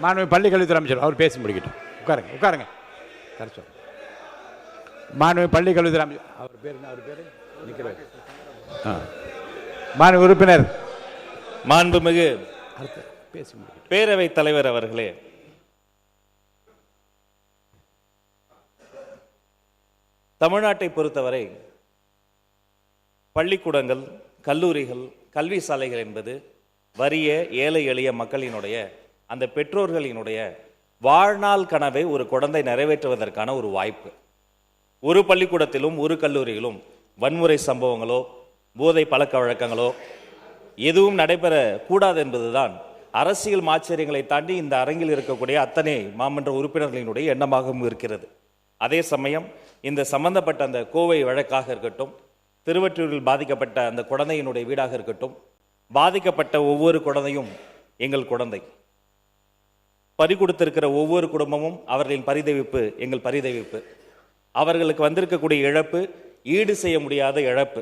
மாண்புமிகு பள்ளி கல்வித்துறை அமைச்சர் அவர் பேசி முடிக்கட்டும். உட்காருங்க உட்காருங்க. மாண்புமிகு பள்ளி கல்வித்துறை அமைச்சர் அவர் பேர் என்ன? அவர் பேர் நிற்கிறார். மாண்பு உறுப்பினர் மாண்புமிகு பேசி முடிக்கட்டும். பேரவைத் தலைவர் அவர்களே, தமிழ்நாட்டை பொறுத்தவரை பள்ளிக்கூடங்கள், கல்லூரிகள், கல்வி சாலைகள் என்பது வறிய ஏழை எளிய மக்களினுடைய அந்த பெற்றோர்களினுடைய வாழ்நாள் கனவை ஒரு குழந்தை நிறைவேற்றுவதற்கான ஒரு வாய்ப்பு. ஒரு பள்ளிக்கூடத்திலும் ஒரு கல்லூரியிலும் வன்முறை சம்பவங்களோ போதை பழக்க வழக்கங்களோ எதுவும் நடைபெறக்கூடாது என்பதுதான் அரசியல் மாச்சரியங்களை தாண்டி இந்த அரங்கில் இருக்கக்கூடிய அத்தனை மாமன்ற உறுப்பினர்களினுடைய எண்ணமாகவும் இருக்கிறது. அதே சமயம் இந்த சம்பந்தப்பட்ட அந்த கோவை வழக்காக இருக்கட்டும், திருவற்றூரில் பாதிக்கப்பட்ட அந்த குழந்தையினுடைய வீடாக இருக்கட்டும், பாதிக்கப்பட்ட ஒவ்வொரு குழந்தையும் எங்கள் குழந்தை. பறி கொடுத்திருக்கிற ஒவ்வொரு குடும்பமும் அவர்களின் பரிதவிப்பு எங்கள் பரிதவிப்பு. அவர்களுக்கு வந்திருக்கக்கூடிய இழப்பு ஈடு செய்ய முடியாத இழப்பு.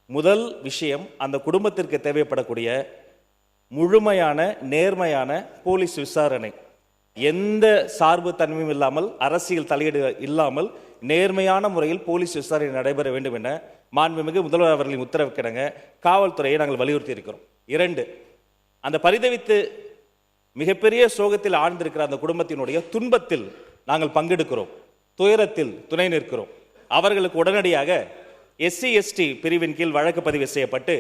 முதல் விஷயம், அந்த குடும்பத்திற்கு தேவைப்படக்கூடிய முழுமையான நேர்மையான போலீஸ் விசாரணை. எந்த சார்பு தன்மையும் இல்லாமல், அரசியல் தலையீடு இல்லாமல் நேர்மையான முறையில் போலீஸ் விசாரணை நடைபெற வேண்டும் என மாண்புமிகு முதல்வர் அவர்களின் உத்தரவுக்கிணங்க காவல்துறையை நாங்கள் வலியுறுத்தி இருக்கிறோம். 2, அந்த பரிதவித்து மிகப்பெரிய சோகத்தில் ஆழ்ந்திருக்கிற அந்த குடும்பத்தினுடைய துன்பத்தில் நாங்கள் பங்கெடுக்கிறோம், துயரத்தில் துணை நிற்கிறோம். அவர்களுக்கு உடனடியாக SC/ST பிரிவின் கீழ் வழக்கு பதிவு செய்யப்பட்டு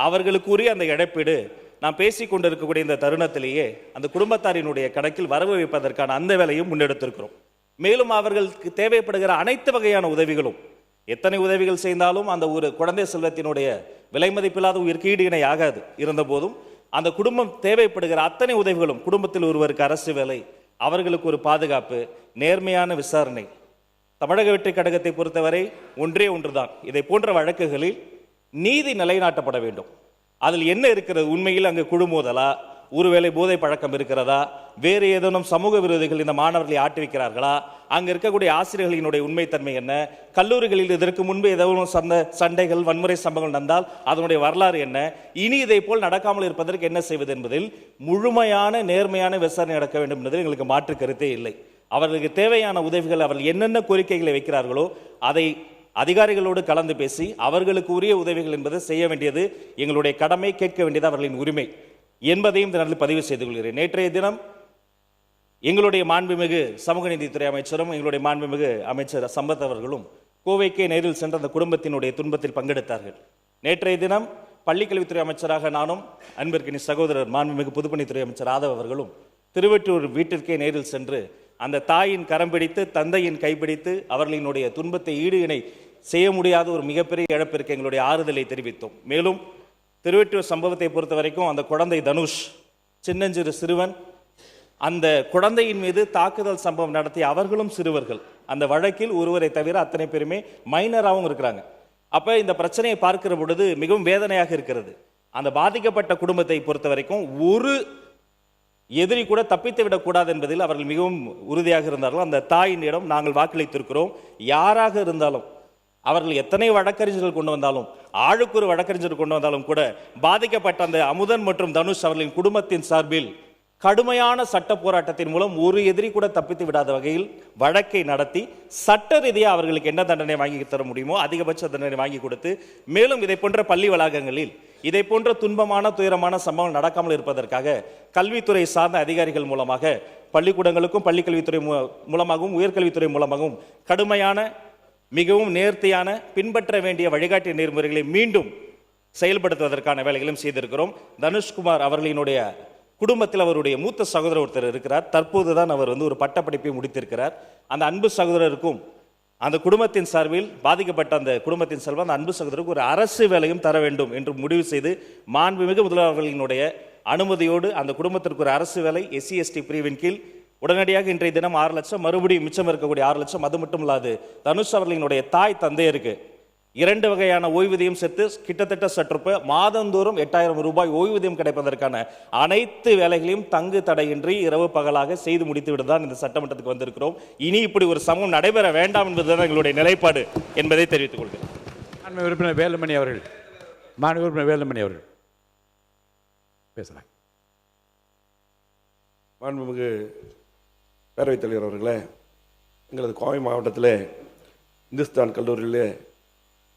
அவர்களுக்குரிய அந்த இழப்பீடு நாம் பேசிக் கொண்டிருக்கக்கூடிய இந்த தருணத்திலேயே அந்த குடும்பத்தாரினுடைய கணக்கில் வரவு வைப்பதற்கான அந்த வேலையும் முன்னெடுத்திருக்கிறோம். மேலும் அவர்களுக்கு தேவைப்படுகிற அனைத்து வகையான உதவிகளும், எத்தனை உதவிகள் செய்தாலும் அந்த ஒரு குழந்தை செல்வத்தினுடைய விலை மதிப்பில்லாத உயிருக்கு ஈடு இணை ஆகாது. இருந்தபோதும் அந்த குடும்பம் தேவைப்படுகிற அத்தனை உதவிகளும், குடும்பத்தில் ஒருவருக்கு அரசு வேலை, அவர்களுக்கு ஒரு பாதுகாப்பு, நேர்மையான விசாரணை. தமிழக வெற்றி கழகத்தை பொறுத்தவரை ஒன்றே ஒன்றுதான், இதை போன்ற வழக்குகளில் நீதி நிலைநாட்டப்பட வேண்டும். அதில் என்ன இருக்கிறது? உண்மையில் அங்கு குழு மோதலா, ஒருவேளை போதை பழக்கம் இருக்கிறதா, வேறு ஏதேனும் சமூக விரோதிகள் இந்த மாணவர்களை ஆட்டி வைக்கிறார்களா, அங்கே இருக்கக்கூடிய ஆசிரியர்களினுடைய உண்மைத்தன்மை என்ன, கல்லூரிகளில் இதற்கு முன்பு ஏதேனும் சண்டைகள் வன்முறை சம்பவங்கள் நடந்தால் அதனுடைய வரலாறு என்ன, இனி இதை போல் நடக்காமல் இருப்பதற்கு என்ன செய்வது என்பதில் முழுமையான நேர்மையான விசாரணை நடக்க வேண்டும் என்பதில் எங்களுக்கு மாற்று கருத்தே இல்லை. அவர்களுக்கு தேவையான உதவிகள், அவர்கள் என்னென்ன கோரிக்கைகளை வைக்கிறார்களோ அதை அதிகாரிகளோடு கலந்து பேசி அவர்களுக்கு உரிய உதவிகள் என்பதை செய்ய வேண்டியது எங்களுடைய கடமை, கேட்க வேண்டியது அவர்களின் உரிமை என்பதையும் இந்த நேரத்தில் பதிவு செய்து கொள்கிறேன். நேற்றைய தினம் எங்களுடைய மாண்புமிகு சமூக நீதித்துறை அமைச்சரும் எங்களுடைய மாண்புமிகு அமைச்சர் சம்பத் அவர்களும் கோவைக்கே நேரில் சென்று அந்த குடும்பத்தினுடைய துன்பத்தில் பங்கெடுத்தார்கள். நேற்றைய தினம் பள்ளிக்கல்வித்துறை அமைச்சராக நானும், அன்பிற்கினி சகோதரர் மாண்புமிகு பொதுப்பணித்துறை அமைச்சர் ஆதவ் அவர்களும் திருவற்றூர் வீட்டிற்கே நேரில் சென்று அந்த தாயின் கரம் பிடித்து, தந்தையின் கைப்பிடித்து அவர்களினுடைய துன்பத்தை ஈடு இணை செய்ய முடியாத ஒரு மிகப்பெரிய இழப்பிற்கு எங்களுடைய ஆறுதலை தெரிவித்தோம். மேலும் திருவற்றூர் சம்பவத்தை பொறுத்த வரைக்கும் அந்த குழந்தை தனுஷ், சின்னஞ்சிறு சிறுவன், அந்த குழந்தையின் மீது தாக்குதல் சம்பவம் நடத்திய அவர்களும் சிறுவர்கள். அந்த வழக்கில் ஒருவரை தவிர அத்தனை பேருமே மைனராகவும் இருக்கிறாங்க. அப்போ இந்த பிரச்சனையை பார்க்கிற பொழுது மிகவும் வேதனையாக இருக்கிறது. அந்த பாதிக்கப்பட்ட குடும்பத்தை பொறுத்த வரைக்கும் ஒரு எதிரி கூட தப்பித்து விடக்கூடாது என்பதில் அவர்கள் மிகவும் உறுதியாக இருந்தார்கள். அந்த தாயினிடம் நாங்கள் வாக்களித்திருக்கிறோம். யாராக இருந்தாலும், அவர்கள் எத்தனை வழக்கறிஞர்கள் கொண்டு வந்தாலும், ஆளுக்கு ஒரு வழக்கறிஞர் கொண்டு வந்தாலும் கூட பாதிக்கப்பட்ட அந்த அமுதன் மற்றும் தனுஷ் அவர்களின் குடும்பத்தின் சார்பில் கடுமையான சட்ட போராட்டத்தின் மூலம் ஒரு எதிரி கூட தப்பித்து விடாத வகையில் வழக்கை நடத்தி சட்ட ரீதியாக அவர்களுக்கு என்ன தண்டனை வாங்கி தர முடியுமோ அதிகபட்ச தண்டனை வாங்கி கொடுத்து, மேலும் இதை போன்ற பள்ளி வளாகங்களில் இதை போன்ற துன்பமான துயரமான சம்பவங்கள் நடக்காமல் இருப்பதற்காக கல்வித்துறை சார்ந்த அதிகாரிகள் மூலமாக, பள்ளிக்கூடங்களுக்கும் பள்ளிக்கல்வித்துறை மூலமாகவும் உயர்கல்வித்துறை மூலமாகவும் கடுமையான, மிகவும் நேர்த்தியான, பின்பற்ற வேண்டிய வழிகாட்டு நெறிமுறைகளை மீண்டும் செயல்படுத்துவதற்கான வேலைகளும் செய்திருக்கிறோம். தனுஷ்குமார் அவர்களினுடைய குடும்பத்தில் அவருடைய மூத்த சகோதரர் ஒருத்தர் இருக்கிறார். தற்போது தான் அவர் ஒரு பட்டப்படிப்பை முடித்திருக்கிறார். அந்த அன்பு சகோதரருக்கும் அந்த குடும்பத்தின் சார்பில் பாதிக்கப்பட்ட அந்த குடும்பத்தின் சார்பில் அந்த அன்பு சகோதரருக்கு ஒரு அரசு வேலையும் தர வேண்டும் என்று முடிவு செய்து மாண்புமிகு முதல்வர்களினுடைய அனுமதியோடு அந்த குடும்பத்திற்கு ஒரு அரசு வேலை SC/ST பிரிவின் கீழ் உடனடியாக இன்றைய தினம் 6 லட்சம், மறுபடியும் மிச்சம் இருக்கக்கூடிய 6 லட்சம், அது மட்டும் இல்லாது தனுஷ் அவர்களினுடைய தாய் தந்தையருக்கு 2 வகையான ஓய்வூதியம் சேர்த்து கிட்டத்தட்ட சற்று மாதந்தோறும் 8000 ரூபாய் ஓய்வூதியம் கிடைப்பதற்கான அனைத்து வேலைகளையும் தங்கு தடையின்றி இரவு பகலாக செய்து முடித்து விட்டுதான் இந்த சட்டமன்றத்துக்கு வந்திருக்கிறோம். இனி இப்படி ஒரு சமூகம் நடைபெற வேண்டாம் என்பதுதான் எங்களுடைய நிலைப்பாடு என்பதை தெரிவித்துக் கொள்கிறேன். மாண்புமிகு உறுப்பினர் வேலுமணி அவர்கள், மாண்புமிகு உறுப்பினர் வேலுமணி அவர்கள் பேசலாம். மாண்புமிகு பேரவைத் தலைவர் அவர்களே, எங்களது கோவை மாவட்டத்தில் இந்துஸ்தான் கல்லூரியிலே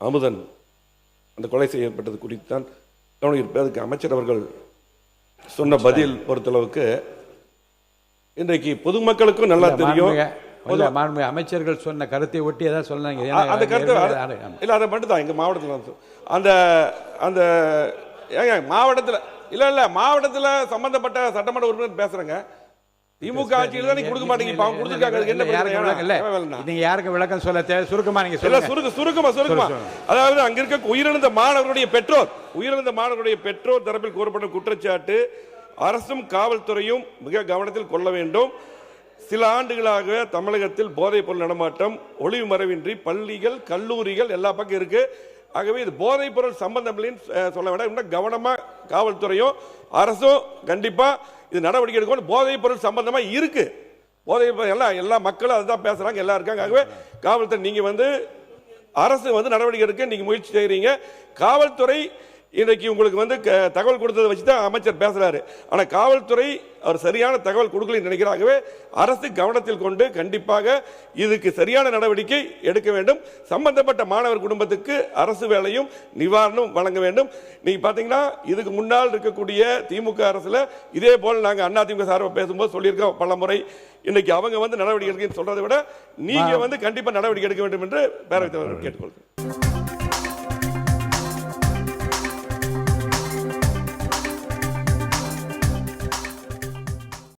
அமுதன் அந்த கொலை செய்யப்பட்டது குறித்து தான் கவனிப்பு. அதுக்கு அமைச்சர் அவர்கள் சொன்ன பதில் பொறுத்தளவுக்கு இன்றைக்கு பொதுமக்களுக்கும் நல்லா தெரியும். மாண்புமிகு அமைச்சர்கள் சொன்ன கருத்தை ஒட்டி ஏதாவது சொன்னாங்க. அந்த கருத்து இல்லை, அதை மட்டும் தான் எங்கள் மாவட்டத்தில் அந்த அந்த ஏங்க மாவட்டத்தில் இல்லை மாவட்டத்தில் சம்பந்தப்பட்ட சட்டமன்ற உறுப்பினர் பேசுகிறேங்க. திமுக ஆட்சியில் தான் நீங்க கொடுக்க மாட்டீங்க. இப்போ அவங்க கொடுத்துருக்காங்க. என்ன நீங்க யாருக்கு விளக்கம் சொல்ல தேவை? சுருக்கமா நீங்க சொல்லுங்க. சுருக்கமா அதாவது அங்க இருக்க உயிரிழந்த மாணவர்களுடைய பெற்றோர் தரப்பில் கூறப்பட்ட குற்றச்சாட்டு அரசும் காவல்துறையும் மிக கவனத்தில் கொள்ள வேண்டும். சில ஆண்டுகளாக தமிழகத்தில் போதைப் பொருள் நடமாட்டம் ஒளிவு மறைவின்றி பள்ளிகள் கல்லூரிகள் எல்லா பக்கம் இருக்கு. ஆகவே இது போதைப் பொருள் சம்பந்தம் சொல்ல வேண்டாம். இன்னும் கவனமா காவல்துறையும் அரசும் கண்டிப்பா இது நடவடிக்கை எடுக்கணும். போதைப் பொருள் சம்பந்தமா இருக்கு. போதைப் பொருள் எல்லா மக்களும் அதுதான் பேசுறாங்க, எல்லாம் இருக்காங்க. ஆகவே காவல்துறை நீங்க அரசு நடவடிக்கை எடுக்க நீங்க முயற்சி செய்யறீங்க. காவல்துறை இன்றைக்கு உங்களுக்கு தகவல் கொடுத்ததை வச்சு தான் அமைச்சர் பேசுறாரு. ஆனா காவல்துறை அவர் சரியான தகவல் கொடுக்கலன்னு நினைக்கிறாங்கவே. அரசு கவனத்தில் கொண்டு கண்டிப்பாக இதுக்கு சரியான நடவடிக்கை எடுக்க வேண்டும். சம்பந்தப்பட்ட மாணவர் குடும்பத்துக்கு அரசு வேலையும் நிவாரணம் வழங்க வேண்டும். நீங்க பாத்தீங்கன்னா இதுக்கு முன்னால் இருக்கக்கூடிய திமுக அரசுல இதே போல நாங்க அதிமுக சார்பாக பேசும்போது சொல்லியிருக்கோம் பல முறை. இன்னைக்கு அவங்க நடவடிக்கை எடுக்க சொல்றதை விட நீங்க கண்டிப்பா நடவடிக்கை எடுக்க வேண்டும் என்று பேரவைத் தலைவர் கேட்டுக்கொள்கிறேன்.